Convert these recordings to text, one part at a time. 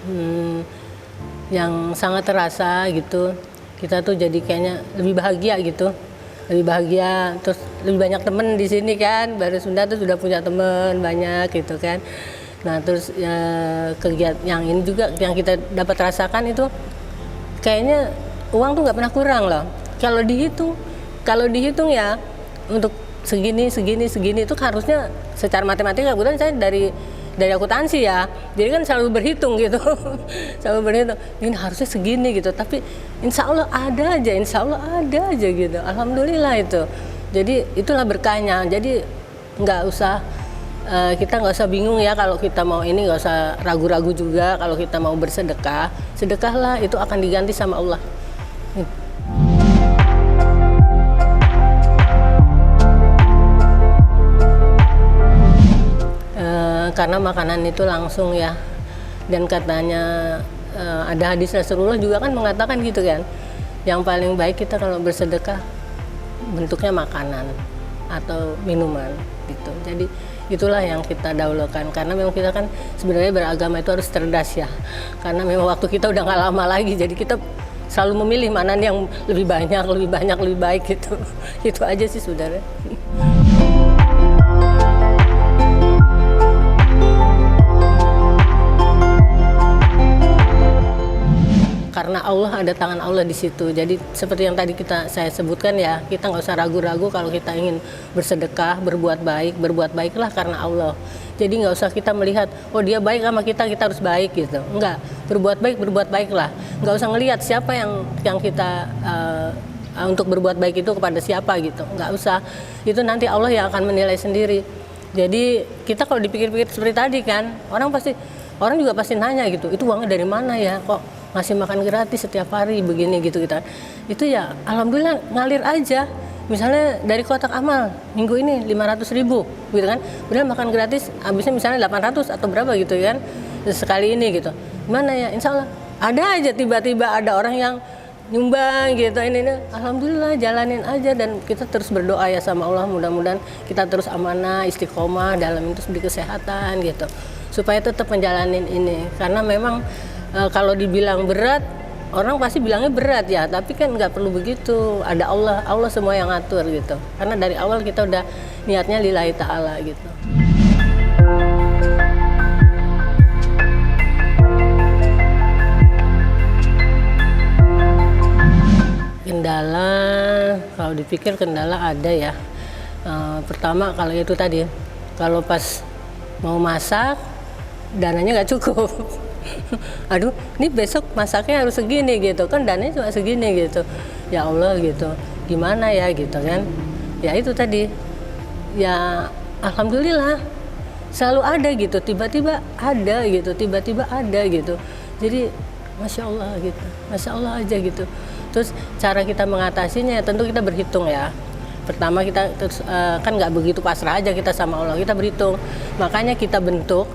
hmm, yang sangat terasa gitu. Kita tuh jadi kayaknya lebih bahagia gitu, lebih bahagia, terus lebih banyak temen di sini kan. Baru Sunda tuh sudah punya temen banyak gitu kan. Nah terus ya, kegiatan yang ini juga yang kita dapat rasakan itu kayaknya uang tuh nggak pernah kurang loh. Kalau dihitung ya untuk segini itu harusnya secara matematika kebetulan saya dari akuntansi ya, jadi kan selalu berhitung gitu. Selalu berhitung ini harusnya segini gitu, tapi insya Allah ada aja gitu, alhamdulillah itu. Jadi itulah berkahnya, jadi nggak usah kita nggak usah bingung ya kalau kita mau ini, nggak usah ragu-ragu juga kalau kita mau bersedekah, sedekahlah itu akan diganti sama Allah. Karena makanan itu langsung ya, dan katanya ada hadis Rasulullah juga kan mengatakan gitu kan, yang paling baik kita kalau bersedekah bentuknya makanan atau minuman gitu. Jadi itulah yang kita dahulukan, karena memang kita kan sebenarnya beragama itu harus cerdas ya, karena memang waktu kita udah nggak lama lagi, jadi kita selalu memilih mana yang lebih banyak lebih baik gitu. Itu aja sih saudara. Karena Allah, ada tangan Allah di situ. Jadi seperti yang tadi saya sebutkan ya, kita nggak usah ragu-ragu kalau kita ingin bersedekah, berbuat baiklah karena Allah. Jadi nggak usah kita melihat, oh dia baik sama kita harus baik gitu. Enggak, berbuat baiklah. Nggak usah ngelihat siapa yang kita untuk berbuat baik itu kepada siapa gitu. Nggak usah. Itu nanti Allah yang akan menilai sendiri. Jadi kita kalau dipikir-pikir seperti tadi kan, orang juga pasti nanya gitu, itu uangnya dari mana ya, kok ngasih makan gratis setiap hari begini gitu kita. Itu ya alhamdulillah ngalir aja. Misalnya dari kotak amal minggu ini 500.000 gitu kan, udah makan gratis habisnya misalnya 800 atau berapa gitu kan sekali ini gitu. Gimana ya, insya Allah ada aja tiba-tiba ada orang yang nyumbang gitu ini. Alhamdulillah jalanin aja, dan kita terus berdoa ya sama Allah, mudah-mudahan kita terus amanah istiqomah dalam itu di kesehatan gitu, supaya tetap menjalanin ini. Karena memang kalau dibilang berat, orang pasti bilangnya berat ya, tapi kan nggak perlu begitu. Ada Allah semua yang ngatur gitu. Karena dari awal kita udah niatnya lillahi ta'ala gitu. Kendala, kalau dipikir kendala ada ya. Pertama kalau itu tadi, kalau pas mau masak dananya nggak cukup. Aduh, ini besok masaknya harus segini gitu kan, dananya cuma segini gitu. Ya Allah gitu, gimana ya gitu kan. Ya itu tadi, ya alhamdulillah selalu ada gitu, tiba-tiba ada gitu. Jadi Masya Allah gitu, Masya Allah aja gitu. Terus cara kita mengatasinya ya tentu kita berhitung ya. Pertama kita kan nggak begitu pasrah aja kita sama Allah, kita berhitung. Makanya kita bentuk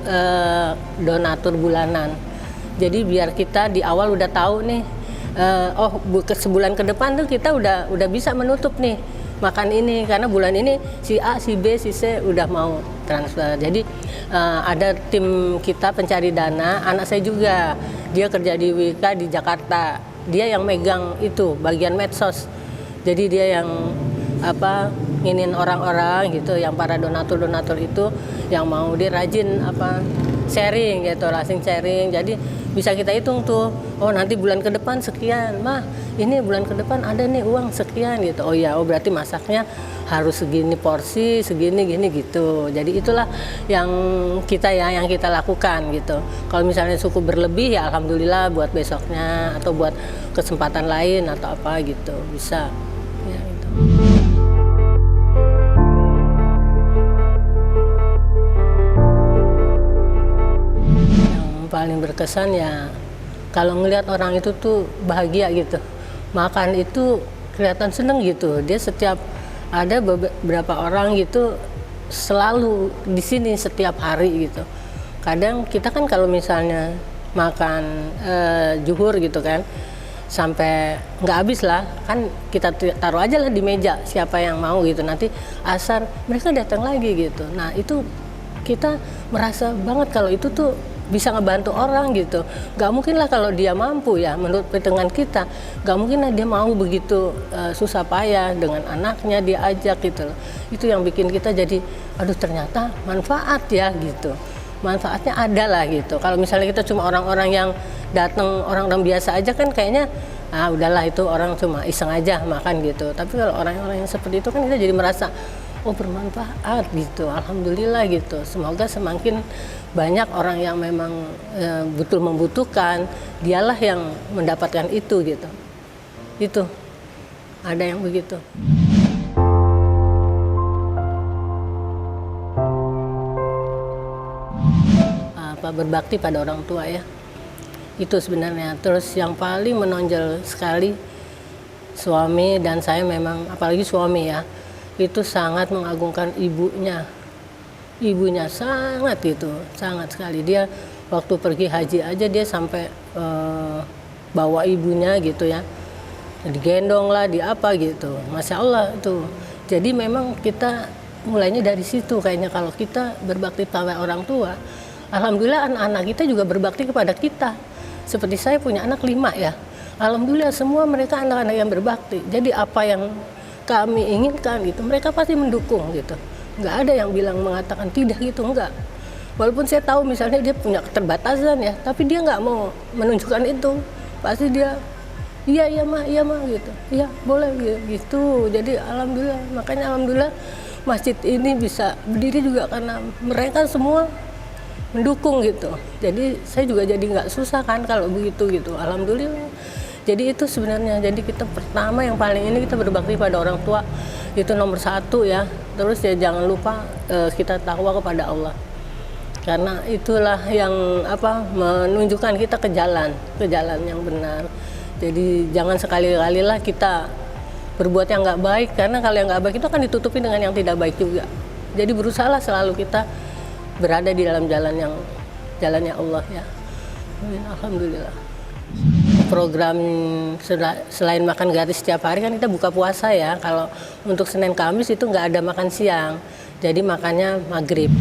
donatur bulanan. Jadi biar kita di awal udah tahu nih, sebulan ke depan tuh kita udah bisa menutup nih makan ini, karena bulan ini si A, si B, si C udah mau transfer. Jadi ada tim kita pencari dana, anak saya juga, dia kerja di WIKA di Jakarta, dia yang megang itu bagian medsos. Jadi dia yang nginin orang-orang gitu, yang para donatur itu yang mau dia rajin sharing gitu, sharing. Jadi bisa kita hitung tuh, oh nanti bulan ke depan sekian, mah ini bulan ke depan ada nih uang sekian gitu. Oh ya, berarti masaknya harus segini porsi, segini gini gitu. Jadi itulah yang kita lakukan gitu. Kalau misalnya cukup berlebih ya alhamdulillah buat besoknya atau buat kesempatan lain atau apa gitu bisa ya gitu. Paling berkesan ya kalau ngelihat orang itu tuh bahagia gitu, makan itu kelihatan seneng gitu. Dia setiap ada beberapa orang gitu selalu di sini setiap hari gitu. Kadang kita kan kalau misalnya makan zuhur gitu kan sampai nggak habis lah, kan kita taruh aja lah di meja siapa yang mau gitu, nanti asar mereka datang lagi gitu. Nah itu kita merasa banget kalau itu tuh bisa ngebantu orang gitu. Nggak mungkin lah kalau dia mampu ya, menurut perhitungan kita, nggak mungkin lah dia mau begitu susah payah dengan anaknya dia ajak gitu loh. Itu yang bikin kita jadi, aduh ternyata manfaat ya gitu. Manfaatnya ada lah gitu. Kalau misalnya kita cuma orang-orang yang datang, orang-orang biasa aja kan kayaknya udahlah itu orang cuma iseng aja makan gitu. Tapi kalau orang-orang yang seperti itu kan kita jadi merasa oh bermanfaat gitu, alhamdulillah gitu. Semoga semakin banyak orang yang memang betul membutuhkan, dialah yang mendapatkan itu gitu. Itu ada yang begitu. Berbakti pada orang tua ya, itu sebenarnya. Terus yang paling menonjol sekali suami, dan saya memang apalagi suami ya, itu sangat mengagungkan ibunya. Ibunya sangat gitu, sangat sekali. Dia waktu pergi haji aja dia sampai bawa ibunya gitu ya, digendong lah, di apa gitu. Masya Allah itu. Jadi memang kita mulainya dari situ kayaknya, kalau kita berbakti pada orang tua, alhamdulillah anak-anak kita juga berbakti kepada kita. Seperti saya punya anak 5 ya. Alhamdulillah semua mereka anak-anak yang berbakti. Jadi apa yang kami inginkan gitu, mereka pasti mendukung gitu. Nggak ada yang bilang mengatakan tidak gitu, enggak. Walaupun saya tahu misalnya dia punya keterbatasan ya, tapi dia nggak mau menunjukkan itu. Pasti dia, iya mah gitu. Iya boleh gitu. Jadi alhamdulillah, makanya alhamdulillah masjid ini bisa berdiri juga karena mereka semua mendukung gitu. Jadi saya juga jadi nggak susah kan kalau begitu gitu, alhamdulillah. Jadi itu sebenarnya, jadi kita pertama yang paling ini kita berbakti pada orang tua, itu nomor 1 ya. Terus ya jangan lupa kita takwa kepada Allah, karena itulah yang menunjukkan kita ke jalan yang benar. Jadi jangan sekali-kali lah kita berbuat yang nggak baik, karena kalau yang nggak baik itu akan ditutupi dengan yang tidak baik juga. Jadi berusahalah selalu kita berada di dalam jalannya Allah ya. Alhamdulillah. Program selain makan gratis setiap hari kan kita buka puasa ya. Kalau untuk Senin Kamis itu nggak ada makan siang, jadi makannya maghrib.